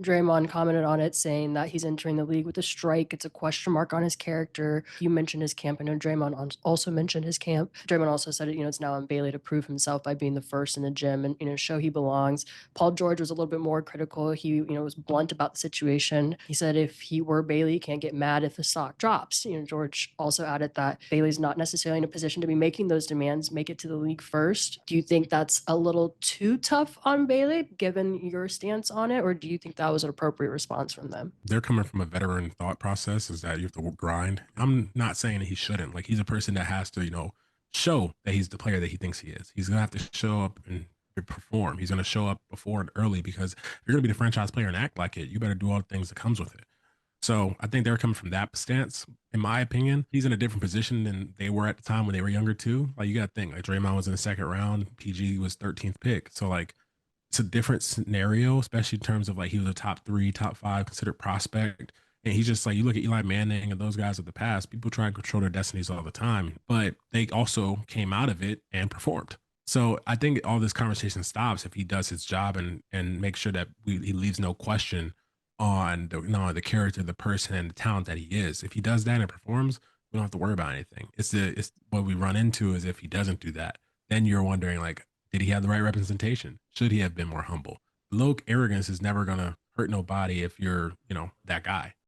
Draymond commented on it, saying that he's entering the league with a strike. It's a question mark on his character. You mentioned his camp. I know Draymond also mentioned his camp. Draymond also said, it's now on Bailey to prove himself by being the first in the gym and, show he belongs. Paul George was a little bit more critical. He, was blunt about the situation. He said if he were Bailey, he can't get mad if the stock drops. George also added that Bailey's not necessarily in a position to be making those demands, make it to the league first. Do you think that's a little too tough on Bailey, given your stance on it, or do you think that was an appropriate response from them? They're coming from a veteran thought process is that you have to grind. I'm not saying that he shouldn't. Like he's a person that has to, show that he's the player that he thinks he is. He's gonna have to show up and perform. He's gonna show up before and early because if you're gonna be the franchise player and act like it, you better do all the things that comes with it. So I think they're coming from that stance. In my opinion, he's in a different position than they were at the time when they were younger too. Like you got to think, like Draymond was in the second round, PG was 13th pick. So like it's a different scenario, especially in terms of like he was a top three, top five considered prospect. And he's just like, you look at Eli Manning and those guys of the past, people try and control their destinies all the time, but they also came out of it and performed. So I think all this conversation stops if he does his job and make sure that he leaves no question on the character, the person, and the talent that he is. If he does that and performs, we don't have to worry about anything. It's what we run into is if he doesn't do that, then you're wondering like, did he have the right representation? Should he have been more humble? Low arrogance is never gonna hurt nobody if you're, that guy.